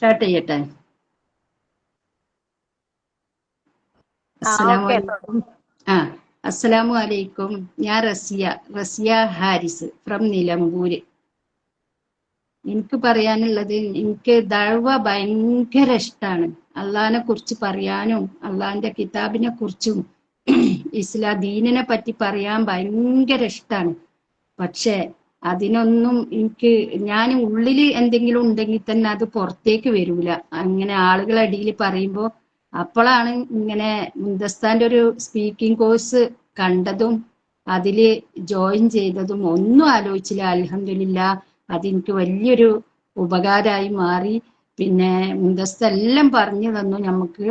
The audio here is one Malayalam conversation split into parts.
സ്റ്റാർട്ട് ചെയ്യട്ടെ. അസ്സലാമു അലൈക്കും. ഞാൻ റസിയ ഹാരിസ് ഫ്രം നിലമ്പൂര്. എനിക്ക് പറയാനുള്ളത്, എനിക്ക് ദഅവ ഭയങ്കര ഇഷ്ടമാണ്. അള്ളാഹിനെ കുറിച്ച് പറയാനും അള്ളാഹിന്റെ കിതാബിനെ കുറിച്ചും ദീനിനെ പറ്റി പറയാൻ ഭയങ്കര ഇഷ്ടമാണ്. പക്ഷെ അതിനൊന്നും ഞാൻ ഉള്ളില് എന്തെങ്കിലും ഉണ്ടെങ്കിൽ തന്നെ അത് പുറത്തേക്ക് വരൂല. അങ്ങനെ ആളുകളെ ഇടയിൽ പറയുമ്പോ അപ്പോഴാണ് ഇങ്ങനെ മുന്തസ്താന്റെ ഒരു സ്പീക്കിംഗ് കോഴ്സ് കണ്ടതും അതില് ജോയിൻ ചെയ്തതും ഒന്നും ആലോചിച്ചില്ല. അൽഹംദുലില്ലാ, അതെനിക്ക് വലിയൊരു ഉപകാരമായി മാറി. പിന്നെ മുന്തസ്ത എല്ലാം പറഞ്ഞു തന്നു നമുക്ക്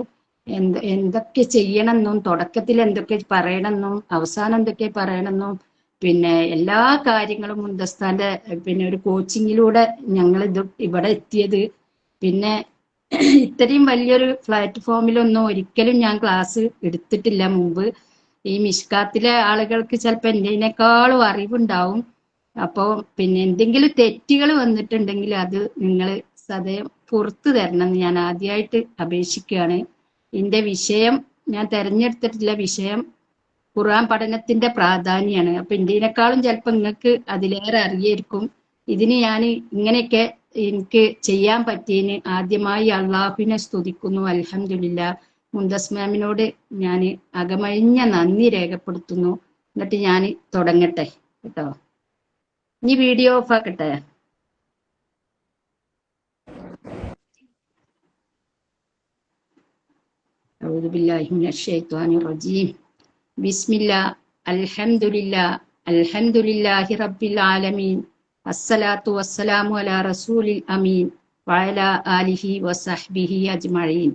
എന്തൊക്കെ ചെയ്യണമെന്നും തുടക്കത്തിൽ എന്തൊക്കെ പറയണമെന്നും അവസാനം എന്തൊക്കെ പറയണമെന്നും പിന്നെ എല്ലാ കാര്യങ്ങളും മുന്തസ്താന്റെ പിന്നെ ഒരു കോച്ചിങ്ങിലൂടെ ഞങ്ങൾ ഇവിടെ എത്തിയത്. പിന്നെ ഇത്രയും വലിയൊരു പ്ലാറ്റ്ഫോമിലൊന്നും ഒരിക്കലും ഞാൻ ക്ലാസ് എടുത്തിട്ടില്ല മുമ്പ്. ഈ മിഷ്കാത്തിലെ ആളുകൾക്ക് ചിലപ്പോൾ എന്നതിനേക്കാളും അറിവുണ്ടാവും. അപ്പോൾ പിന്നെ എന്തെങ്കിലും തെറ്റുകൾ വന്നിട്ടുണ്ടെങ്കിൽ അത് നിങ്ങൾ സദയം പുറത്തു തരണം എന്ന് ഞാൻ ആദ്യമായിട്ട് അപേക്ഷിക്കുകയാണ്. ഇതിന്റെ വിഷയം ഞാൻ തെരഞ്ഞെടുത്തിട്ടുള്ള വിഷയം ഖുർആൻ പഠനത്തിന്റെ പ്രാധാന്യമാണ്. അപ്പൊ ഇന്ത്യനേക്കാളും ചിലപ്പോൾ നിങ്ങൾക്ക് അതിലേറെ അറിയായിരിക്കും. ഇതിന് ഞാൻ ഇങ്ങനെയൊക്കെ എനിക്ക് ചെയ്യാൻ പറ്റിയതിന് ആദ്യമായി അള്ളാഹുവിനെ സ്തുതിക്കുന്നു. അൽഹംദുലില്ലാ. മുന്തസ് മാമിനോട് ഞാൻ അകമഴിഞ്ഞ നന്ദി രേഖപ്പെടുത്തുന്നു. എന്നിട്ട് ഞാൻ തുടങ്ങട്ടെ കേട്ടോ. ഇനി വീഡിയോ ഓഫ് ആക്കട്ടെ. അഊദു ബില്ലാഹി മിനശ് ശൈത്വാനിർ റജീം. ബിസ്മില്ലാ അൽഹംദുലില്ലാഹി റബ്ബിൽ ആലമീൻ. അസ്സലാത്തു വസ്സലാമു അലാ റസൂലിൽ അമീൻ വഅലാ ആലിഹി വസഹ്ബിഹി അജ്മഈൻ.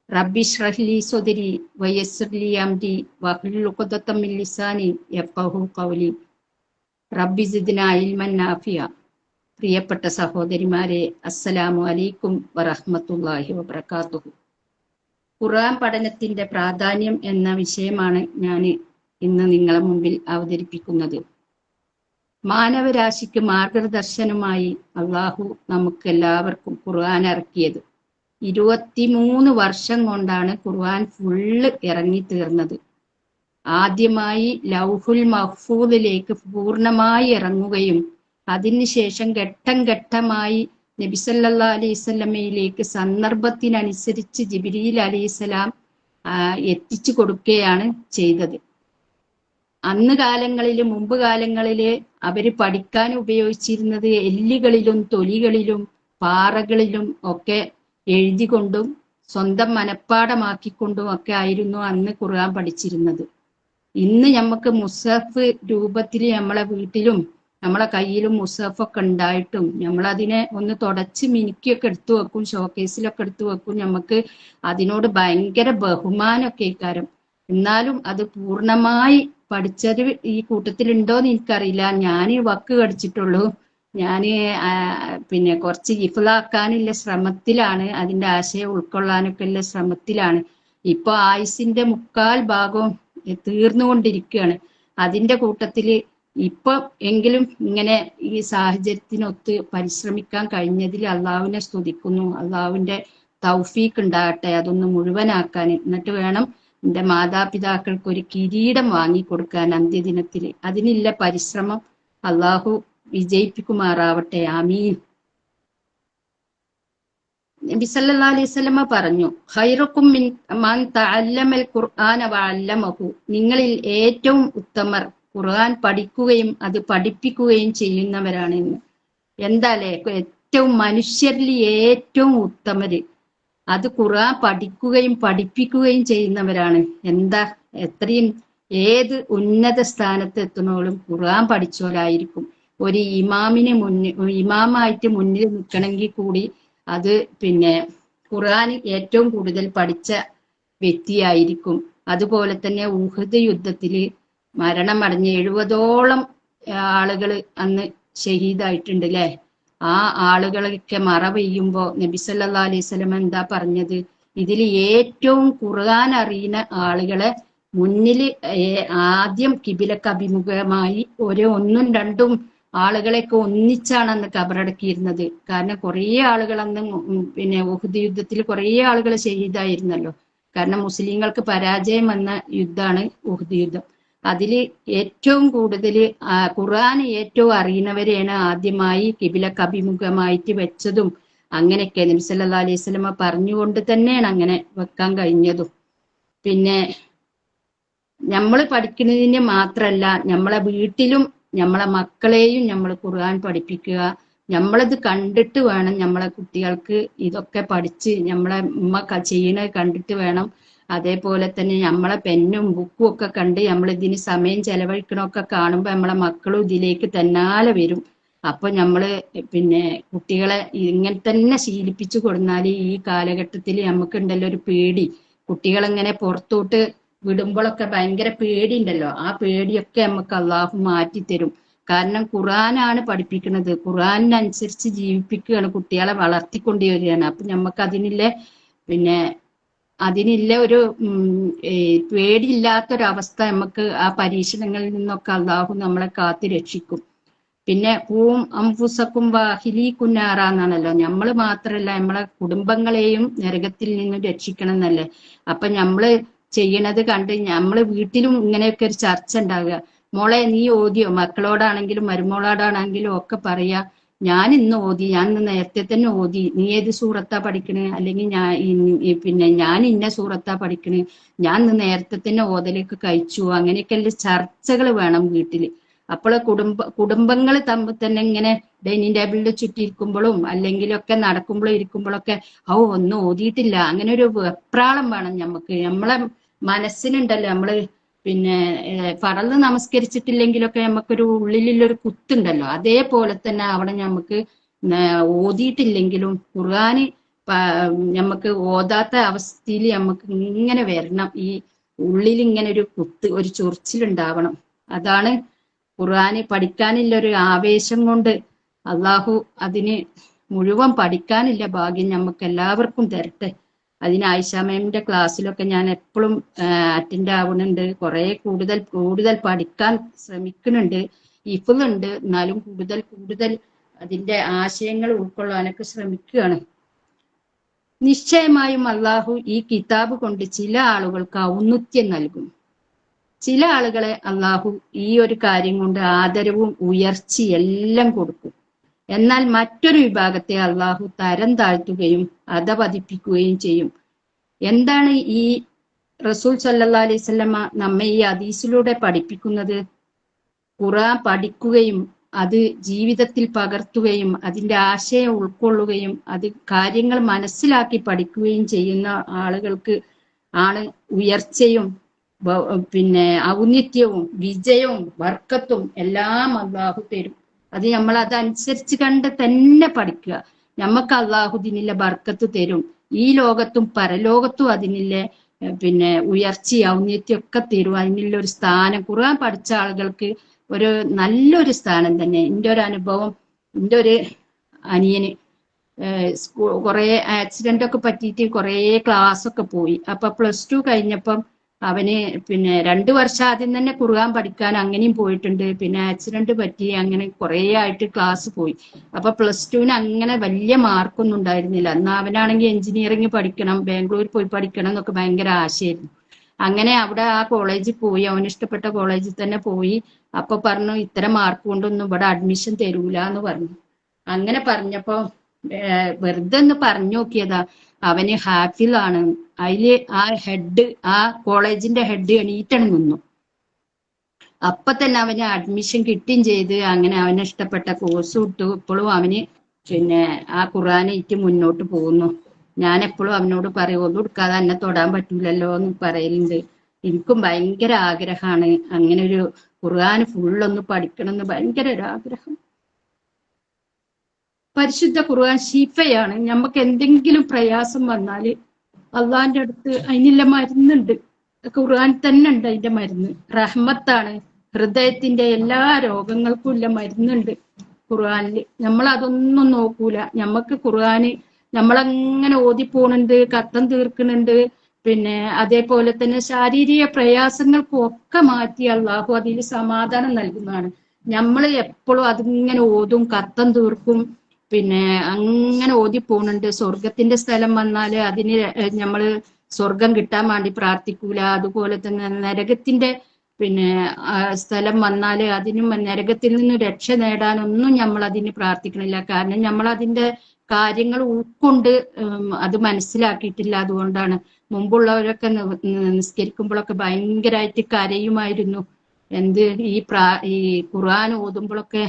റബ്ബി ഇശ്റഹ് ലി സദ്രി വയസ്സിർ ലി അംരി വഹ്ലുൽ ഉഖ്ദതം മിൻ ലിസാനി യഫ്ഖഹു ഖൗലി. റബ്ബി സിദ്നാ ഇൽമൻ നാഫിയ. പ്രിയപ്പെട്ട സഹോദരിമാരെ, അസ്സലാമു അലൈക്കും വറഹ്മത്തുള്ളാഹി വബറകാതുഹു. ഖുർആൻ പഠനത്തിന്റെ പ്രാധാന്യം എന്ന വിഷയമാണ് ഞാൻ ഇന്ന് നിങ്ങളെ മുമ്പിൽ അവതരിപ്പിക്കുന്നത്. മാനവരാശിക്ക് മാർഗദർശനമായി അള്ളാഹു നമുക്ക് എല്ലാവർക്കും ഖുർആൻ ഇറക്കിയത്. 23 വർഷം കൊണ്ടാണ് ഖുർആൻ ഫുള്ള് ഇറങ്ങി തീർന്നത്. ആദ്യമായി ലൗഹുൽ മഹ്ഫൂദിലേക്ക് പൂർണ്ണമായി ഇറങ്ങുകയും അതിനുശേഷം ഘട്ടം ഘട്ടമായി നബി സല്ലല്ലാഹു അലൈഹി വസല്ലമയിലേക്ക് സന്ദർഭത്തിനനുസരിച്ച് ജിബ്രീൽ അലൈഹിസ്സലാം എത്തിച്ചു കൊടുക്കുകയാണ് ചെയ്തത്. മുമ്പ് കാലങ്ങളില് അവര് പഠിക്കാൻ ഉപയോഗിച്ചിരുന്നത് എല്ലുകളിലും തൊലികളിലും പാറകളിലും ഒക്കെ എഴുതിക്കൊണ്ടും സ്വന്തം മനഃപ്പാടമാക്കിക്കൊണ്ടും ഒക്കെ ആയിരുന്നു അന്ന് ഖുർആൻ പഠിച്ചിരുന്നത്. ഇന്ന് നമുക്ക് മുസ്ഹഫ് രൂപത്തിൽ നമ്മളെ വീട്ടിലും നമ്മളെ കയ്യിലും മുസ്ഹഫൊക്കെ ഉണ്ടായിട്ടും നമ്മളതിനെ ഒന്ന് തുടച്ച് മിനുക്കിയൊക്കെ എടുത്തു വെക്കും, ഷോക്കേസിലൊക്കെ എടുത്തു വെക്കും. നമുക്ക് അതിനോട് ഭയങ്കര ബഹുമാനമൊക്കെ ഇക്കാരം. എന്നാലും അത് പൂർണ്ണമായി പഠിച്ചത് ഈ കൂട്ടത്തിലുണ്ടോന്ന് എനിക്കറിയില്ല. ഞാൻ വക്ക് കടിച്ചിട്ടുള്ളൂ. ഞാന് പിന്നെ കുറച്ച് ഹിഫ്ളാക്കാനുള്ള ശ്രമത്തിലാണ്, അതിന്റെ ആശയം ഉൾക്കൊള്ളാനൊക്കെ ഉള്ള ശ്രമത്തിലാണ്. ഇപ്പൊ ആയുസിന്റെ 3/4 ഭാഗവും തീർന്നുകൊണ്ടിരിക്കുകയാണ്. അതിന്റെ കൂട്ടത്തില് ഇപ്പൊ എങ്കിലും ഇങ്ങനെ ഈ സാഹചര്യത്തിനൊത്ത് പരിശ്രമിക്കാൻ കഴിഞ്ഞതിൽ അള്ളാഹുവിനെ സ്തുതിക്കുന്നു. അള്ളാഹുവിന്റെ തൗഫീഖ് ഉണ്ടാകട്ടെ അതൊന്ന് മുഴുവനാക്കാൻ. എന്നിട്ട് വേണം എന്റെ മാതാപിതാക്കൾക്ക് ഒരു കിരീടം വാങ്ങിക്കൊടുക്കാൻ അന്ത്യദിനത്തില്. അതിനുള്ള പരിശ്രമം അള്ളാഹു വിജയിപ്പിക്കുമാറാവട്ടെ. ആമീൻ. നബി സല്ലല്ലാഹു അലൈഹി വസല്ലമ പറഞ്ഞു, ഖൈറുക്കും മൻ തഅല്ലമൽ ഖുർആന വഅല്ലമഹു. നിങ്ങളിൽ ഏറ്റവും ഉത്തമർ ഖുർആൻ പഠിക്കുകയും അത് പഠിപ്പിക്കുകയും ചെയ്യുന്നവരാണ് എന്ന്. എന്താലേ ഏറ്റവും മനുഷ്യരിൽ ഏറ്റവും ഉത്തമര് അത് ഖുർആൻ പഠിക്കുകയും പഠിപ്പിക്കുകയും ചെയ്യുന്നവരാണ്. എന്താ എത്രയും ഏത് ഉന്നത സ്ഥാനത്ത് എത്തുന്നോളും ഖുർആൻ പഠിച്ചോലായിരിക്കും. ഒരു ഇമാമായിട്ട് മുന്നിൽ നിൽക്കണമെങ്കിൽ കൂടി അത് പിന്നെ ഖുർആൻ ഏറ്റവും കൂടുതൽ പഠിച്ച വ്യക്തിയായിരിക്കും. അതുപോലെ തന്നെ ഉഹദ് യുദ്ധത്തില് മരണമടഞ്ഞ 70ഓളം ആളുകൾ അന്ന് ഷഹീദായിട്ടുണ്ട് അല്ലെ. ആ ആളുകളൊക്കെ മറ പെയ്യുമ്പോ നബി സല്ലല്ലാഹു അലൈഹി വസല്ലം എന്താ പറഞ്ഞത്? ഇതിൽ ഏറ്റവും ഖുർആൻ അറിയുന്ന ആളുകളെ മുന്നിൽ ആദ്യം കിബിലക്ക് അഭിമുഖമായി ഒരു 1ഉം 2ഉം ആളുകളെയൊക്കെ ഒന്നിച്ചാണ് അന്ന് കബറടക്കിയിരുന്നത്. കാരണം കുറേ ആളുകൾ അന്ന് പിന്നെ ഉഹുദ് യുദ്ധത്തിൽ കുറേ ആളുകൾ ഷഹീദായിരുന്നല്ലോ. കാരണം മുസ്ലിങ്ങൾക്ക് പരാജയം വന്ന യുദ്ധമാണ് ഉഹുദ് യുദ്ധം. അതില് ഏറ്റവും കൂടുതൽ ഖുർആൻ ഏറ്റവും അറിയുന്നവരെയാണ് ആദ്യമായി കിബിലക്ക് അഭിമുഖമായിട്ട് വെച്ചതും. അങ്ങനെയൊക്കെ നബി സല്ലല്ലാഹു അലൈഹി വസല്ലമ പറഞ്ഞുകൊണ്ട് തന്നെയാണ് അങ്ങനെ വെക്കാൻ കഴിഞ്ഞതും. പിന്നെ നമ്മൾ പഠിക്കുന്നതിന് മാത്രല്ല, നമ്മളെ വീട്ടിലും നമ്മളെ മക്കളെയും നമ്മൾ ഖുർആൻ പഠിപ്പിക്കുക. നമ്മളത് കണ്ടിട്ട് വേണം നമ്മളെ കുട്ടികൾക്ക് ഇതൊക്കെ പഠിച്ച്, നമ്മളെ ഉമ്മ ചെയ്യണത് കണ്ടിട്ട് വേണം. അതേപോലെ തന്നെ നമ്മളെ പെന്നും ബുക്കും ഒക്കെ കണ്ട് നമ്മൾ ഇതിന് സമയം ചെലവഴിക്കണമൊക്കെ കാണുമ്പോൾ നമ്മളെ മക്കളും ഇതിലേക്ക് തന്നാലെ വരും. അപ്പൊ നമ്മള് പിന്നെ കുട്ടികളെ ഇങ്ങനെ തന്നെ ശീലിപ്പിച്ചു കൊടുത്താൽ ഈ കാലഘട്ടത്തിൽ നമുക്കുണ്ടല്ലോ ഒരു പേടി. കുട്ടികളെങ്ങനെ പുറത്തോട്ട് വിടുമ്പോഴൊക്കെ ഭയങ്കര പേടിയുണ്ടല്ലോ, ആ പേടിയൊക്കെ നമുക്ക് അള്ളാഹു മാറ്റിത്തരും. കാരണം ഖുർആനാണ് പഠിപ്പിക്കുന്നത്, ഖുർആനിനനുസരിച്ച് ജീവിപ്പിക്കുകയാണ്, കുട്ടികളെ വളർത്തിക്കൊണ്ടുവരികയാണ്. അപ്പൊ നമുക്ക് പിന്നെ അതിനില്ല ഒരു പേടിയില്ലാത്തൊരവസ്ഥ നമുക്ക് ആ പരീക്ഷണങ്ങളിൽ നിന്നൊക്കെ അള്ളാഹു നമ്മളെ കാത്തു രക്ഷിക്കും. പിന്നെ അംഫുസക്കും വാഹിലീക്കും നാറാന്നാണല്ലോ, നമ്മൾ മാത്രല്ല നമ്മളെ കുടുംബങ്ങളെയും നരകത്തിൽ നിന്നും രക്ഷിക്കണം എന്നല്ലേ. അപ്പൊ നമ്മള് ചെയ്യണത് കണ്ട് നമ്മള് വീട്ടിലും ഇങ്ങനെയൊക്കെ ഒരു ചർച്ച ഉണ്ടാകുക. മോളെ നീ ഓതിയോ? മക്കളോടാണെങ്കിലും മരുമോളോടാണെങ്കിലും ഒക്കെ പറയാ, ഞാൻ ഇന്ന് ഓതി, ഞാൻ ഇന്ന് നേരത്തെ തന്നെ ഓതി, നീ ഏത് സൂറത്താ പഠിക്കണേ, അല്ലെങ്കിൽ ഞാൻ ഇന്ന സൂറത്താ പഠിക്കണേ, ഞാൻ ഇന്ന് നേരത്തെ തന്നെ ഓതലേക്ക് കഴിച്ചു. അങ്ങനെയൊക്കെ ചർച്ചകൾ വേണം വീട്ടില്. അപ്പോൾ കുടുംബങ്ങൾ തമ്മിൽ തന്നെ ഇങ്ങനെ ഡൈനിങ് ടേബിളിൽ ചുറ്റിയിരിക്കുമ്പോഴും അല്ലെങ്കിലൊക്കെ നടക്കുമ്പോഴും ഇരിക്കുമ്പോഴൊക്കെ ഒന്നും ഓതിയിട്ടില്ല, അങ്ങനെ ഒരു വെപ്രാളം വേണം നമുക്ക്. നമ്മളെ മനസ്സിനുണ്ടല്ലോ, നമ്മള് പിന്നെ ഫറള് നമസ്കരിച്ചിട്ടില്ലെങ്കിലൊക്കെ നമുക്കൊരു ഉള്ളിലുള്ളൊരു കുത്തുണ്ടല്ലോ, അതേപോലെ തന്നെ അവിടെ നമുക്ക് ഓതിയിട്ടില്ലെങ്കിലും ഖുർആന് നമുക്ക് ഓതാത്ത അവസ്ഥയിൽ നമുക്ക് ഇങ്ങനെ വരണം, ഈ ഉള്ളിൽ ഇങ്ങനെ ഒരു കുത്ത്, ഒരു ചൊറിച്ചിലുണ്ടാവണം. അതാണ് ഖുർആന് പഠിക്കാനുള്ള ഒരു ആവേശം കൊണ്ട് അള്ളാഹു അതിന് മുഴുവൻ പഠിക്കാനില്ല ഭാഗ്യം നമുക്ക് എല്ലാവർക്കും തരട്ടെ. അതിന് ആയിഷ മാമിന്റെ ക്ലാസ്സിലൊക്കെ ഞാൻ എപ്പോഴും അറ്റൻഡ് ആവുന്നുണ്ട്. കുറെ കൂടുതൽ പഠിക്കാൻ ശ്രമിക്കുന്നുണ്ട്. ഇഫുണ്ട്, എന്നാലും കൂടുതൽ അതിന്റെ ആശയങ്ങൾ ഉൾക്കൊള്ളാനൊക്കെ ശ്രമിക്കുകയാണ്. നിശ്ചയമായും അള്ളാഹു ഈ കിതാബ് കൊണ്ട് ചില ആളുകൾക്ക് ഔന്നത്യം നൽകും. ചില ആളുകളെ അള്ളാഹു ഈ ഒരു കാര്യം കൊണ്ട് ആദരവും ഉയർച്ചയെല്ലാം കൊടുക്കും. എന്നാൽ മറ്റൊരു വിഭാഗത്തെ അള്ളാഹു തരം താഴ്ത്തുകയും അധപതിപ്പിക്കുകയും ചെയ്യും. എന്താണ് ഈ റസൂൽ സല്ലല്ലാഹു അലൈഹി വസല്ലമ നമ്മെ ഈ ഹദീസിലൂടെ പഠിപ്പിക്കുന്നത്? ഖുർആൻ പഠിക്കുകയും അത് ജീവിതത്തിൽ പകർത്തുകയും അതിന്റെ ആശയം ഉൾക്കൊള്ളുകയും അത് കാര്യങ്ങൾ മനസ്സിലാക്കി പഠിക്കുകയും ചെയ്യുന്ന ആളുകൾക്ക് ആണ് ഉയർച്ചയും പിന്നെ ഔന്നിത്യവും വിജയവും ബർക്കത്തും എല്ലാം അള്ളാഹു തരും. അത് നമ്മൾ അതനുസരിച്ച് കണ്ട് തന്നെ പഠിക്കുക. നമുക്ക് അള്ളാഹു ഇതിനുള്ള ബർക്കത്ത് തരും. ഈ ലോകത്തും പരലോകത്തും അതിനുള്ള പിന്നെ ഉയർച്ച ഔന്നിത്യം ഒക്കെ തരും. അതിനുള്ള ഒരു സ്ഥാനം ഖുർആൻ പഠിച്ച ആളുകൾക്ക് ഒരു നല്ലൊരു സ്ഥാനം തന്നെ. എൻ്റെ ഒരു അനുഭവം, എൻ്റെ ഒരു അനിയന് കുറെ ആക്സിഡന്റ് ഒക്കെ പറ്റിയിട്ട് കുറെ ക്ലാസ് ഒക്കെ പോയി. അപ്പൊ +2 കഴിഞ്ഞപ്പം അവന് പിന്നെ 2 വർഷം ആദ്യം തന്നെ ഖുർആൻ പഠിക്കാൻ അങ്ങനെയും പോയിട്ടുണ്ട്. പിന്നെ ആക്സിഡന്റ് പറ്റി അങ്ങനെ കുറെ ആയിട്ട് ക്ലാസ് പോയി. അപ്പൊ +2 അങ്ങനെ വലിയ മാർക്കൊന്നും ഉണ്ടായിരുന്നില്ല. എന്നാ അവനാണെങ്കിൽ എഞ്ചിനീയറിംഗ് പഠിക്കണം, ബാംഗ്ലൂർ പോയി പഠിക്കണം എന്നൊക്കെ ഭയങ്കര ആശയായിരുന്നു. അങ്ങനെ അവിടെ ആ കോളേജിൽ പോയി, അവന് ഇഷ്ടപ്പെട്ട കോളേജിൽ തന്നെ പോയി. അപ്പൊ പറഞ്ഞു ഇത്ര മാർക്ക് കൊണ്ടൊന്നും ഇവിടെ അഡ്മിഷൻ തരൂല എന്ന് പറഞ്ഞു. അങ്ങനെ പറഞ്ഞപ്പോ വെറുതെ ഒന്ന് പറഞ്ഞു നോക്കിയതാ, അവന് ഹാഫിളാണ്. അതില് ആ ഹെഡ്, ആ കോളേജിന്റെ ഹെഡ് എണീറ്റണം നിന്നു. അപ്പൊ തന്നെ അവന് അഡ്മിഷൻ കിട്ടുകയും ചെയ്ത്. അങ്ങനെ അവന് ഇഷ്ടപ്പെട്ട കോഴ്സ് കിട്ടു. ഇപ്പോഴും അവന് പിന്നെ ആ ഖുർആനായിട്ട് മുന്നോട്ട് പോകുന്നു. ഞാൻ എപ്പോഴും അവനോട് പറയും, ഒന്നും എടുക്കാതെ എന്നെ തൊടാൻ പറ്റൂലല്ലോ എന്ന് പറയലുണ്ട്. എനിക്കും ഭയങ്കര ആഗ്രഹമാണ് അങ്ങനെ ഒരു ഖുർആൻ ഫുള്ളൊന്ന് പഠിക്കണം എന്ന് ഭയങ്കര ഒരു ആഗ്രഹം. പരിശുദ്ധ ഖുർആൻ ശിഫയാണ്. നമുക്ക് എന്തെങ്കിലും പ്രയാസം വന്നാല് അള്ളാന്റെ അടുത്ത് അതിനുള്ള മരുന്നുണ്ട്. ഖുർആൻ തന്നെ ഉണ്ട് അതിന്റെ മരുന്ന്. റഹ്മത്താണ്. ഹൃദയത്തിന്റെ എല്ലാ രോഗങ്ങൾക്കും ഉള്ള മരുന്നുണ്ട് ഖുർആനില്. നമ്മൾ അതൊന്നും നോക്കൂല. നമുക്ക് ഖുർആന് നമ്മളങ്ങനെ ഓതിപ്പോണുണ്ട്, കത്തം തീർക്കുന്നുണ്ട്. പിന്നെ അതേപോലെ തന്നെ ശാരീരിക പ്രയാസങ്ങൾക്കും ഒക്കെ മാറ്റി അള്ളാഹു അതിൽ സമാധാനം നൽകുന്നതാണ്. നമ്മൾ എപ്പോഴും അതിങ്ങനെ ഓതും, കത്തം തീർക്കും, പിന്നെ അങ്ങനെ ഓതി പോകുന്നുണ്ട്. സ്വർഗത്തിന്റെ സ്ഥലം വന്നാല് അതിന് നമ്മള് സ്വർഗം കിട്ടാൻ വേണ്ടി പ്രാർത്ഥിക്കൂല. അതുപോലെ തന്നെ നരകത്തിന്റെ പിന്നെ സ്ഥലം വന്നാല് അതിനും നരകത്തിൽ നിന്ന് രക്ഷ നേടാനൊന്നും നമ്മൾ അതിന് പ്രാർത്ഥിക്കണില്ല. കാരണം നമ്മൾ അതിന്റെ കാര്യങ്ങൾ ഉൾക്കൊണ്ട് അത് മനസ്സിലാക്കിയിട്ടില്ല. അതുകൊണ്ടാണ് മുമ്പുള്ളവരൊക്കെ നിസ്കരിക്കുമ്പോഴൊക്കെ ഭയങ്കരമായിട്ട് കരയുമായിരുന്നു. എന്ത് ഈ ഖുർആൻ ഓതുമ്പോഴൊക്കെ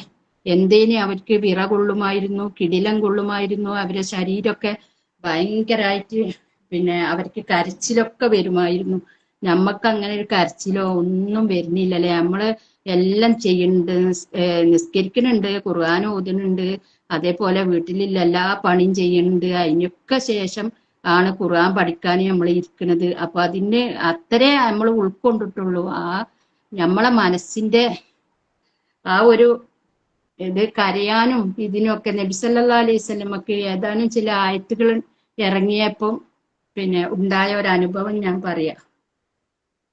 എന്തേനി അവർക്ക് വിറ കൊള്ളുമായിരുന്നു, കിടിലം കൊള്ളുമായിരുന്നു. അവരുടെ ശരീരമൊക്കെ ഭയങ്കരമായിട്ട് പിന്നെ അവർക്ക് കരച്ചിലൊക്കെ വരുമായിരുന്നു. നമ്മക്ക് അങ്ങനെ ഒരു കരച്ചിലോ ഒന്നും വരുന്നില്ലല്ലേ. നമ്മള് എല്ലാം ചെയ്യുന്നുണ്ട്, നിസ്കരിക്കുന്നുണ്ട്, ഖുർആൻ ഓതുന്നുണ്ട്, അതേപോലെ വീട്ടിലുള്ള എല്ലാ പണിയും ചെയ്യുന്നുണ്ട്. അതിനൊക്കെ ശേഷം ആണ് ഖുർആൻ പഠിക്കാൻ നമ്മൾ ഇരിക്കുന്നത്. അപ്പൊ അതിന് അത്രേ നമ്മൾ ഉൾക്കൊണ്ടിട്ടുള്ളൂ. നമ്മളെ മനസ്സിന്റെ ആ ഒരു ഇത് കരയാനും ഇതിനൊക്കെ നബി സല്ലല്ലാഹു അലൈഹി വസല്ലമക്ക് ഏതാനും ചില ആയത്തുകൾ ഇറങ്ങിയപ്പം പിന്നെ ഉണ്ടായ ഒരു അനുഭവം ഞാൻ പറയാം.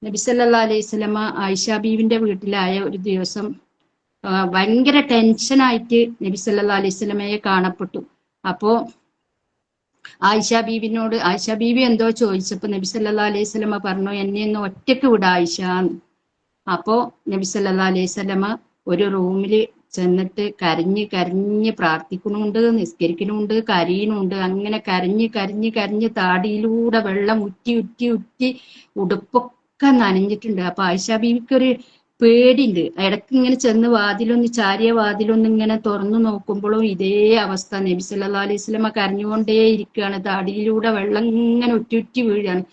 നബി സല്ലല്ലാഹു അലൈഹി വസല്ലമ ആയിഷ ബീവിന്റെ വീട്ടിലായ ഒരു ദിവസം ഭയങ്കര ടെൻഷനായിട്ട് നബി സല്ലല്ലാഹു അലൈഹി വസല്ലമയെ കാണപ്പെട്ടു. അപ്പോ ആയിഷ ബീവി എന്തോ ചോദിച്ചപ്പോ നബി സല്ലല്ലാഹു അലൈഹി വസല്ലമ പറഞ്ഞു, എന്നെ ഒന്ന് ഒറ്റക്ക് വിട ആയിഷ. അപ്പോ നബി സല്ലല്ലാഹു അലൈഹി വസല്ലമ ഒരു റൂമില് ചെന്നിട്ട് കരഞ്ഞ് പ്രാർത്ഥിക്കുന്നുണ്ട്, നിസ്കരിക്കുന്നുണ്ട്, കരയുന്നുണ്ട്. അങ്ങനെ കരഞ്ഞ് താടിയിലൂടെ വെള്ളം ഉറ്റി ഉടുപ്പൊക്കെ നനഞ്ഞിട്ടുണ്ട്. അപ്പൊ ആയിഷ ബീവിക്കൊരു പേടിയുണ്ട്. ഇടയ്ക്ക് ഇങ്ങനെ ചെന്ന് ചാരിയ വാതിലൊന്ന് ഇങ്ങനെ തുറന്നു നോക്കുമ്പോഴും ഇതേ അവസ്ഥ. നബി സല്ലല്ലാഹു അലൈഹി വസല്ലമ കരഞ്ഞുകൊണ്ടേ ഇരിക്കുകയാണ്, താടിയിലൂടെ വെള്ളം ഇങ്ങനെ ഉറ്റി വീഴാണ്.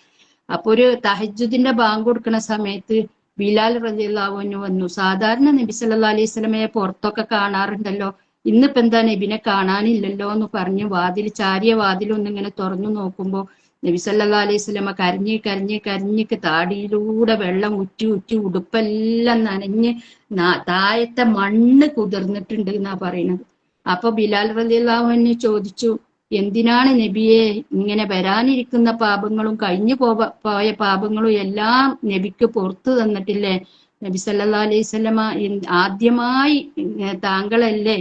അപ്പൊ ഒരു തഹജ്ജുദിന്റെ ബാങ്ക് കൊടുക്കുന്ന സമയത്ത് ബിലാൽ റളിയല്ലാഹു അൻഹു വന്നു. സാധാരണ നബി സല്ലല്ലാഹു അലൈഹി വസല്ലമയെ പുറത്തൊക്കെ കാണാറുണ്ടല്ലോ, ഇന്നിപ്പോ എന്താ നബിനെ കാണാനില്ലല്ലോ എന്ന് പറഞ്ഞ് ചാരിയ വാതിലൊന്നും ഇങ്ങനെ തുറന്നു നോക്കുമ്പോ നബി സല്ലല്ലാഹു അലൈഹി വസല്ലമ കരഞ്ഞ് താടിയിലൂടെ വെള്ളം ഉറ്റി ഉടുപ്പെല്ലാം നനഞ്ഞ് താഴത്തെ മണ്ണ് കുതിർന്നിട്ടുണ്ട് എന്നാ പറയുന്നത്. അപ്പൊ ബിലാൽ റളിയല്ലാഹു അൻഹു ചോദിച്ചു, എന്തിനാണ് നബിയെ ഇങ്ങനെ വരാനിരിക്കുന്ന പാപങ്ങളും കഴിഞ്ഞു പോയ പാപങ്ങളും എല്ലാം നബിക്ക് പുറത്തു തന്നിട്ടില്ലേ? നബി സല്ലല്ലാഹു അലൈഹി വസല്ലമ ആദ്യമായി താങ്കളല്ലേ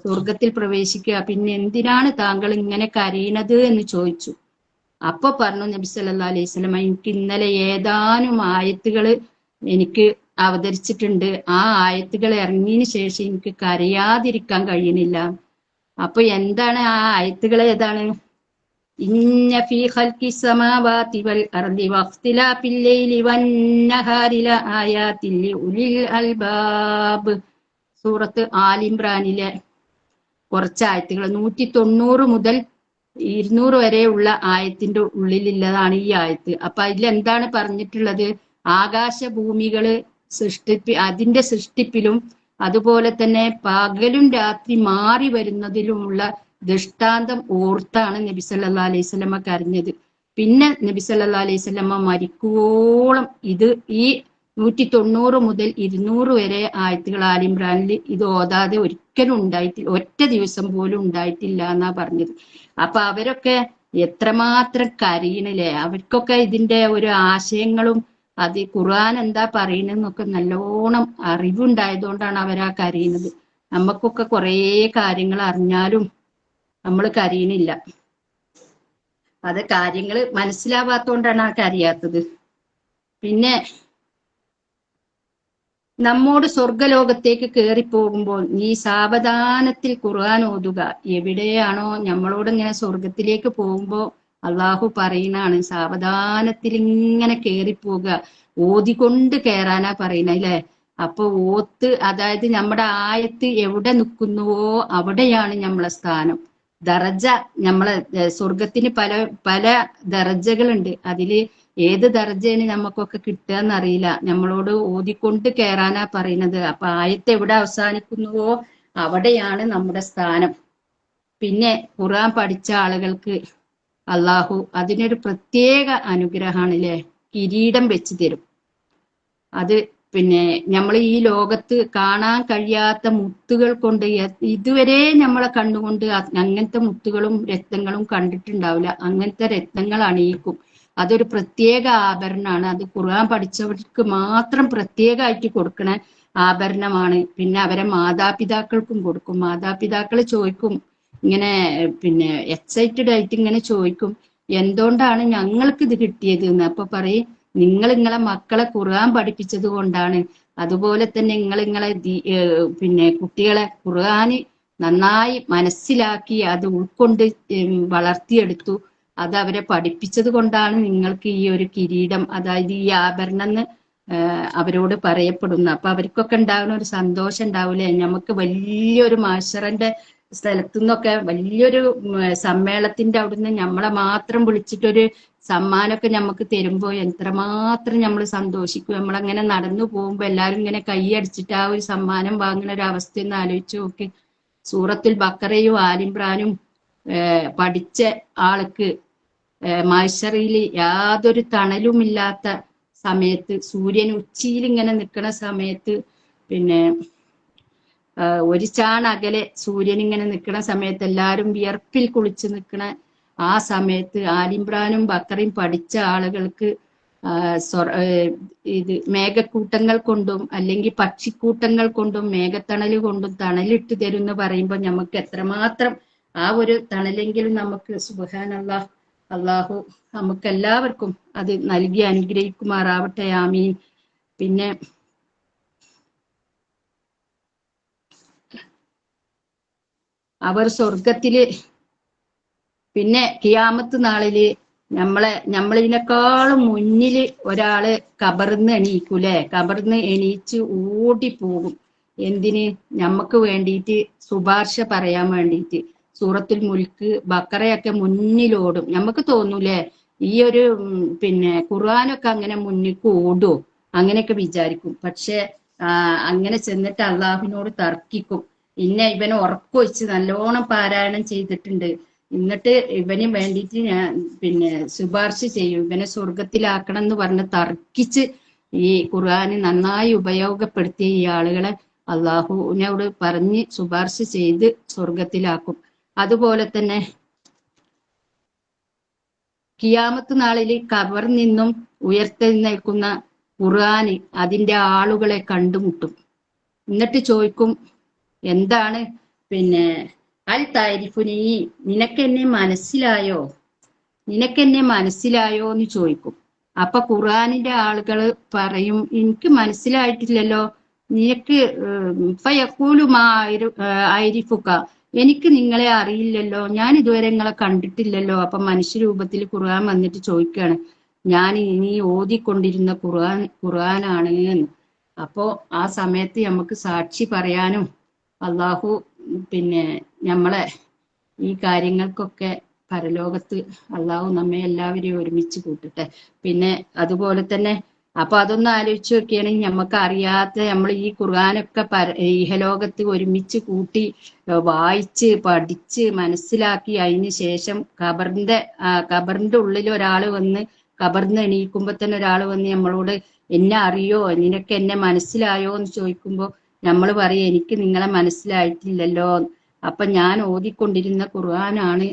സ്വർഗത്തിൽ പ്രവേശിക്കുക, പിന്നെ എന്തിനാണ് താങ്കൾ ഇങ്ങനെ കരയണത് എന്ന് ചോദിച്ചു. അപ്പൊ പറഞ്ഞു നബി സല്ലല്ലാഹു അലൈഹി വസല്ലമ, എനിക്ക് ഇന്നലെ ഏതാനും ആയത്തുകള് എനിക്ക് അവതരിച്ചിട്ടുണ്ട്. ആ ആയത്തുകൾ ഇറങ്ങിയതിന് ശേഷം എനിക്ക് കരയാതിരിക്കാൻ കഴിയുന്നില്ല. അപ്പൊ എന്താണ് ആ ആയത്തുകൾ? ഏതാണ്? ഇന്ന ഫീ ഖൽഖി സമാവാതി വൽ അർദി വഖ്തിലാഫിൽ ലൈലി വന്നഹാരി ലആയാതിൻ ലിഉലിൽ അൽബാബ്. സൂറത്ത് ആൽ ഇംറാനിലെ കുറച്ച് ആയത്തുകൾ, 190 മുതൽ 200 വരെയുള്ള ആയത്തിന്റെ ഉള്ളിലുള്ളതാണ് ഈ ആയത്ത്. അപ്പൊ അതിൽ എന്താണ് പറഞ്ഞിട്ടുള്ളത്? ആകാശഭൂമികള് അതിന്റെ സൃഷ്ടിപ്പിലും അതുപോലെ തന്നെ പകലും രാത്രി മാറി വരുന്നതിലുമുള്ള ദൃഷ്ടാന്തം ഓർത്താണ് നബി സല്ലല്ലാഹു അലൈഹി വസല്ലമ കരഞ്ഞത്. പിന്നെ നബി സല്ലല്ലാഹു അലൈഹി വസല്ലമ മരിക്കുവോളം ഈ 190 മുതൽ 200 വരെ ആയത്തുകൾ ആൽ ഇംറാനിൽ ഇത് ഓതാതെ ഒരിക്കലും ഉണ്ടായിട്ടില്ല, ഒറ്റ ദിവസം പോലും ഉണ്ടായിട്ടില്ല എന്നാ പറഞ്ഞത്. അപ്പൊ അവരൊക്കെ എത്രമാത്രം കരയണില്ലേ. അവർക്കൊക്കെ ഇതിന്റെ ഒരു ആശയങ്ങളും അത് ഖുർആൻ എന്താ പറയുന്നതെന്നൊക്കെ നല്ലോണം അറിവുണ്ടായതുകൊണ്ടാണ് അവരാ കരയുന്നത്. നമുക്കൊക്കെ കുറേ കാര്യങ്ങൾ അറിഞ്ഞാലും നമ്മൾ കരയണില്ല. അത് കാര്യങ്ങൾ മനസ്സിലാവാത്തോണ്ടാണ് ആ കരയാത്തത്. പിന്നെ നമ്മോട് സ്വർഗലോകത്തേക്ക് കയറിപ്പോകുമ്പോൾ നീ സാവധാനത്തിൽ ഖുർആൻ ഓതുക. എവിടെയാണോ നമ്മളോട് ഇങ്ങനെ സ്വർഗത്തിലേക്ക് പോകുമ്പോ അള്ളാഹു പറയുന്നതാണ്, സാവധാനത്തിൽ ഇങ്ങനെ കയറിപ്പോകുക, ഓതിക്കൊണ്ട് കയറാനാ പറയുന്നത് അല്ലെ. അപ്പൊ അതായത് നമ്മുടെ ആയത്ത് എവിടെ നിൽക്കുന്നുവോ അവിടെയാണ് നമ്മളെ സ്ഥാനം. ദറജ, നമ്മളെ സ്വർഗത്തിന് പല പല ദറജകളുണ്ട്. അതില് ഏത് ദർജയാണ് നമുക്കൊക്കെ കിട്ടുക എന്നറിയില്ല. നമ്മളോട് ഓതിക്കൊണ്ട് കയറാനാ പറയുന്നത്. അപ്പൊ ആയത്ത് എവിടെ അവസാനിക്കുന്നുവോ അവിടെയാണ് നമ്മുടെ സ്ഥാനം. പിന്നെ ഖുർആൻ പഠിച്ച ആളുകൾക്ക് അള്ളാഹു അതിനൊരു പ്രത്യേക അനുഗ്രഹമാണ് അല്ലെ, കിരീടം വെച്ച് തരും. അത് പിന്നെ നമ്മൾ ഈ ലോകത്ത് കാണാൻ കഴിയാത്ത മുത്തുകൾ കൊണ്ട്, ഇതുവരെ നമ്മളെ കണ്ണുകൊണ്ട് അങ്ങനത്തെ മുത്തുകളും രത്നങ്ങളും കണ്ടിട്ടുണ്ടാവില്ല. അങ്ങനത്തെ രത്നങ്ങൾ അണിയിക്കും. അതൊരു പ്രത്യേക ആഭരണമാണ്. അത് ഖുർആൻ പഠിച്ചവർക്ക് മാത്രം പ്രത്യേകമായിട്ട് കൊടുക്കണ ആഭരണമാണ്. പിന്നെ അവരെ മാതാപിതാക്കൾക്കും കൊടുക്കും. മാതാപിതാക്കൾ ചോദിക്കും ഇങ്ങനെ, പിന്നെ എക്സൈറ്റഡ് ആയിട്ട് ഇങ്ങനെ ചോദിക്കും, എന്തുകൊണ്ടാണ് ഞങ്ങൾക്ക് ഇത് കിട്ടിയത് എന്ന്. അപ്പൊ പറയും, നിങ്ങൾ നിങ്ങളെ മക്കളെ ഖുർആൻ പഠിപ്പിച്ചത് കൊണ്ടാണ്. അതുപോലെ തന്നെ നിങ്ങളെ പിന്നെ കുട്ടികളെ ഖുർആന് നന്നായി മനസ്സിലാക്കി അത് ഉൾക്കൊണ്ട് വളർത്തിയെടുത്തു. അത് അവരെ പഠിപ്പിച്ചത് കൊണ്ടാണ് നിങ്ങൾക്ക് ഈ ഒരു കിരീടം, അതായത് ഈ ആഭരണം എന്ന് അവരോട് പറയപ്പെടുന്നു. അപ്പൊ അവർക്കൊക്കെ ഉണ്ടാകുന്ന ഒരു സന്തോഷം ഉണ്ടാവില്ലേ. നമുക്ക് വലിയൊരു മാഷറന്റെ സ്ഥലത്തു നിന്നൊക്കെ വലിയൊരു സമ്മേളനത്തിന്റെ അവിടുന്ന് നമ്മളെ മാത്രം വിളിച്ചിട്ടൊരു സമ്മാനമൊക്കെ നമുക്ക് തരുമ്പോൾ എത്രമാത്രം നമ്മൾ സന്തോഷിക്കും. നമ്മളങ്ങനെ നടന്നു പോകുമ്പോൾ എല്ലാവരും ഇങ്ങനെ കൈയടിച്ചിട്ട് ആ ഒരു സമ്മാനം വാങ്ങുന്ന ഒരു അവസ്ഥ ഒന്ന് ആലോചിച്ച് നോക്ക്. സൂറത്തുൽ ബക്കറയും ആലിമ്രാനും പഠിച്ച ആൾക്ക് മഹ്ശറിൽ യാതൊരു തണലുമില്ലാത്ത സമയത്ത്, സൂര്യൻ ഉച്ചിയിൽ ഇങ്ങനെ നിൽക്കുന്ന സമയത്ത്, പിന്നെ ഒരു ചാണകലെ സൂര്യൻ ഇങ്ങനെ നിൽക്കുന്ന സമയത്ത് എല്ലാവരും വിയർപ്പിൽ കുളിച്ച് നിൽക്കുന്ന ആ സമയത്ത് ആലിമ്രാനും ബക്കറയും പഠിച്ച ആളുകൾക്ക് ഇത് മേഘക്കൂട്ടങ്ങൾ കൊണ്ടും അല്ലെങ്കിൽ പക്ഷിക്കൂട്ടങ്ങൾ കൊണ്ടും മേഘത്തണൽ കൊണ്ടും തണലിട്ട് തരും എന്ന് പറയുമ്പോൾ നമുക്ക് എത്രമാത്രം ആ ഒരു തണലെങ്കിലും നമുക്ക് സുബ്ഹാനല്ലാഹ്, അള്ളാഹു നമുക്ക് എല്ലാവർക്കും അത് നൽകി അനുഗ്രഹിക്കുമാറാവട്ടെ. ആമീൻ. പിന്നെ അവർ സ്വർഗത്തില്, പിന്നെ ഖിയാമത്ത് നാളില് നമ്മളിതിനേക്കാളും മുന്നില് ഒരാള് കബറിന്ന് എണീക്കൂലേ. കബറിന്ന് എണീച്ച് ഓടിപ്പോകും. എന്തിന്? നമുക്ക് വേണ്ടിയിട്ട് ശുപാർശ പറയാൻ വേണ്ടിയിട്ട്. സൂറത്തുൽ മുൽക്ക് ബക്കറയൊക്കെ മുന്നിലോടും. നമുക്ക് തോന്നൂലേ ഈ ഒരു പിന്നെ ഖുർആനൊക്കെ അങ്ങനെ മുന്നിക്ക് ഓടുമോ, അങ്ങനെയൊക്കെ വിചാരിക്കും. പക്ഷെ അങ്ങനെ ചെന്നിട്ട് അള്ളാഹുവിനോട് തർക്കിക്കും. ഇവനെ ഉറക്കൊഴിച്ച് നല്ലോണം പാരായണം ചെയ്തിട്ടുണ്ട്, എന്നിട്ട് ഇവന് വേണ്ടിയിട്ട് ഞാൻ പിന്നെ ശുപാർശ ചെയ്യും, ഇവനെ സ്വർഗത്തിലാക്കണം എന്ന് പറഞ്ഞ് തർക്കിച്ച് ഈ ഖുർആന് നന്നായി ഉപയോഗപ്പെടുത്തിയ ഈ ആളുകളെ അള്ളാഹുവിനോട് പറഞ്ഞ് ശുപാർശ ചെയ്ത് സ്വർഗത്തിലാക്കും. അതുപോലെ തന്നെ ഖിയാമത്ത് നാളിൽ ഖബറിൽ നിന്നും ഉയർത്തെഴുന്നേൽക്കുന്ന ഖുർആന് അതിന്റെ ആളുകളെ കണ്ടുമുട്ടും. എന്നിട്ട് ചോദിക്കും, എന്താണ് പിന്നെ അൽ താരിഫുനി, നിനക്കെന്നെ മനസ്സിലായോ, നിനക്കെന്നെ മനസ്സിലായോ എന്ന് ചോദിക്കും. അപ്പൊ ഖുർആനിന്റെ ആളുകൾ പറയും, എനിക്ക് മനസ്സിലായിട്ടില്ലല്ലോ. നിനക്ക് ആയിരിഫുക, എനിക്ക് നിങ്ങളെ അറിയില്ലല്ലോ, ഞാൻ ഇതുവരെ നിങ്ങളെ കണ്ടിട്ടില്ലല്ലോ. അപ്പൊ മനുഷ്യരൂപത്തിൽ ഖുർആൻ വന്നിട്ട് ചോദിക്കുകയാണ്, ഞാൻ നീ ഓതിക്കൊണ്ടിരുന്ന ഖുർആനാണ് എന്ന്. അപ്പോ ആ സമയത്ത് നമുക്ക് സാക്ഷി പറയാനും അള്ളാഹു പിന്നെ നമ്മളെ ഈ കാര്യങ്ങൾക്കൊക്കെ പരലോകത്ത് അള്ളാഹു നമ്മെ എല്ലാവരെയും ഒരുമിച്ച് കൂട്ടട്ടെ. പിന്നെ അതുപോലെ തന്നെ അപ്പൊ അതൊന്ന് ആലോചിച്ച് നോക്കുകയാണെങ്കിൽ നമുക്ക് അറിയാത്ത നമ്മൾ ഈ ഖുർആനൊക്കെ ഇഹലോകത്ത് ഒരുമിച്ച് കൂട്ടി വായിച്ച് പഠിച്ച് മനസ്സിലാക്കി അതിന് ശേഷം ഖബറിന്റെ ഉള്ളിൽ ഒരാൾ വന്ന്, ഖബറിന്ന് എണീക്കുമ്പോ തന്നെ ഒരാൾ വന്ന് നമ്മളോട് എന്നെ അറിയോ, നിനക്ക് എന്നെ മനസ്സിലായോ എന്ന് ചോദിക്കുമ്പോൾ നമ്മൾ പറയും, എനിക്ക് നിങ്ങളെ മനസ്സിലായിട്ടില്ലല്ലോ. അപ്പൊ ഞാൻ ഓതിക്കൊണ്ടിരുന്ന ഖുർആനാണ്,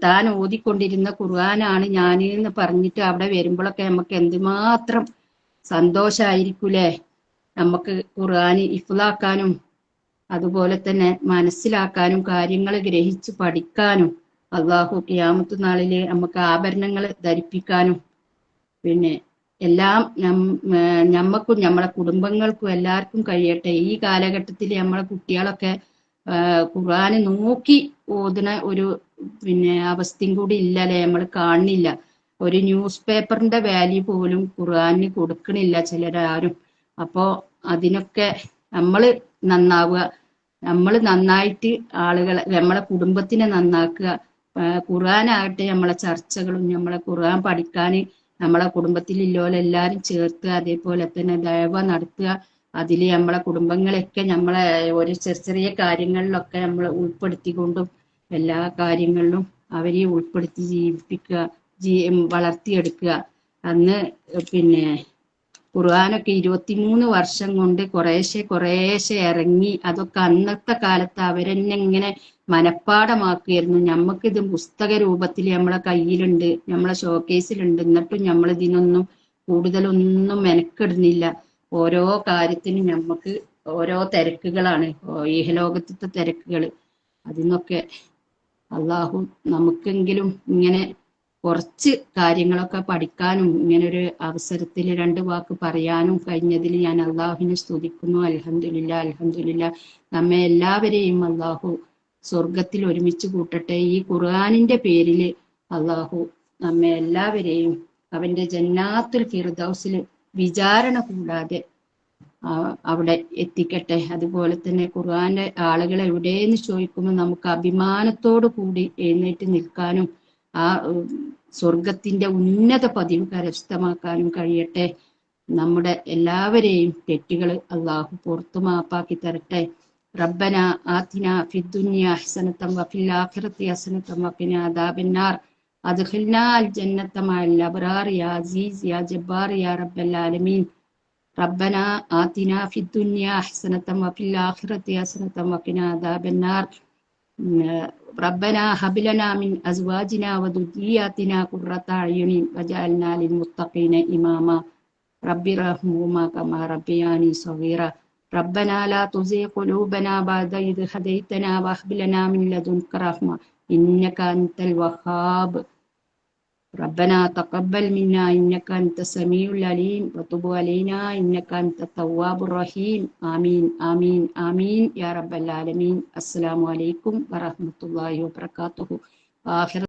താൻ ഓതിക്കൊണ്ടിരുന്ന ഖുർആനാണ് ഞാൻ എന്ന് പറഞ്ഞിട്ട് അവിടെ വരുമ്പോഴൊക്കെ നമുക്ക് എന്തുമാത്രം സന്തോഷായിരിക്കൂലേ. നമുക്ക് ഖുർആന് ഇഫ്ലാക്കാനും അതുപോലെ തന്നെ മനസ്സിലാക്കാനും കാര്യങ്ങൾ ഗ്രഹിച്ച് പഠിക്കാനും അള്ളാഹു ഖിയാമത്ത് നാളില് നമുക്ക് ആഭരണങ്ങൾ ധരിപ്പിക്കാനും പിന്നെ എല്ലാം നമ്മക്കും നമ്മളെ കുടുംബങ്ങൾക്കും എല്ലാവർക്കും കഴിയട്ടെ. ഈ കാലഘട്ടത്തിൽ നമ്മളെ കുട്ടികളൊക്കെ ഖുർആന് നോക്കി ഓതുന്ന ഒരു പിന്നെ അവസ്ഥയും കൂടി ഇല്ലല്ലേ, നമ്മൾ കാണുന്നില്ല. ഒരു ന്യൂസ് പേപ്പറിന്റെ വാല്യൂ പോലും ഖുർആന് കൊടുക്കണില്ല ചിലരാരും. അപ്പോ അതിനൊക്കെ നമ്മള് നന്നാവുക, നമ്മൾ നന്നായിട്ട് ആളുകളെ നമ്മളെ കുടുംബത്തിനെ നന്നാക്കുക. ഖുർആനാകട്ടെ നമ്മളെ ചർച്ചകളും നമ്മളെ ഖുർആൻ പഠിക്കാൻ നമ്മളെ കുടുംബത്തിലുള്ളവരെല്ലാരും ചേർത്ത് അതേപോലെ തന്നെ ദഅവ നടത്തുക. അതിൽ നമ്മളെ കുടുംബങ്ങളെയൊക്കെ നമ്മളെ ഒരു ചെറിയ ചെറിയ കാര്യങ്ങളിലൊക്കെ നമ്മൾ ഉൾപ്പെടുത്തിക്കൊണ്ടും എല്ലാ കാര്യങ്ങളിലും അവരെ ഉൾപ്പെടുത്തി ജീവിപ്പിക്കുക, വളർത്തിയെടുക്കുക. അന്ന് പിന്നെ ഖുർആനൊക്കെ 23 വർഷം കൊണ്ട് കുറേശ്ശെ ഇറങ്ങി. അതൊക്കെ അന്നത്തെ കാലത്ത് അവരെന്നെ ഇങ്ങനെ മനഃപ്പാടമാക്കുകയായിരുന്നു. നമുക്കിത് പുസ്തക രൂപത്തിൽ നമ്മളെ കയ്യിലുണ്ട്, നമ്മളെ ഷോക്കേസിലുണ്ട്, എന്നിട്ടും നമ്മൾ ഇതിനൊന്നും കൂടുതലൊന്നും മെനക്കെടുന്നില്ല. ഓരോ കാര്യത്തിനും നമുക്ക് ഓരോ തിരക്കുകളാണ്, ഇഹലോകത്തെ തിരക്കുകൾ. അതിന്നൊക്കെ അള്ളാഹു നമുക്കെങ്കിലും ഇങ്ങനെ കുറച്ച് കാര്യങ്ങളൊക്കെ പഠിക്കാനും ഇങ്ങനെ ഒരു അവസരത്തിൽ 2 വാക്ക് പറയാനും കഴിഞ്ഞതിൽ ഞാൻ അള്ളാഹുവിനെ സ്തുതിക്കുന്നു. അൽഹംദുലില്ലാ, അൽഹംദുലില്ലാ. നമ്മെ എല്ലാവരെയും അള്ളാഹു സ്വർഗത്തിൽ ഒരുമിച്ച് കൂട്ടട്ടെ. ഈ ഖുർആനിന്റെ പേരിൽ അള്ളാഹു നമ്മെ എല്ലാവരെയും അവന്റെ ജന്നാത്തുൽ ഫിർദൗസിൽ വിചാരണ കൂടാതെ അവിടെ എത്തിക്കട്ടെ. അതുപോലെ തന്നെ ഖുർആന്റെ ആളുകൾ എവിടെയെന്ന് ചോദിക്കുമ്പോൾ നമുക്ക് അഭിമാനത്തോടു കൂടി എഴുന്നേറ്റ് നിൽക്കാനും ആ സ്വർഗത്തിന്റെ ഉന്നത പദവി കരസ്ഥമാക്കാനും കഴിയട്ടെ. നമ്മുടെ എല്ലാവരെയും തെറ്റുകൾ അള്ളാഹു പുറത്തു മാപ്പാക്കി തരട്ടെ. റബ്ബന ആതിന ഫിദ്ദുനിയ ഹസനതൻ വഫിൽ ആഖിറതി ഹസനതൻ വഖിന അദാബന്നാർ അദ്ഖിൽനാ അൽ ജന്നത മഅൽ അബ്റാർ യാ അസീസ് യാ ജബ്ബാർ യാ റബ്ബൽ ആലമീൻ. ربنا آتنا في الدنيا حسنة وفي الآخرة حسنة وقنا عذاب النار. ربنا هب لنا من أزواجنا وذرياتنا قرة أعين واجعلنا للمتقين إماما. رب ارحمهما كما ربياني صغيرا. ربنا لا تزغ قلوبنا بعد إذ هديتنا وهب لنا من لدنك رحمة إنك أنت الوهاب. ربنا تقبل منا إنك أنت السميع العليم وتب علينا إنك أنت التواب الرحيم. آمين آمين آمين يا رب العالمين. السلام عليكم ورحمة الله وبركاته. آخر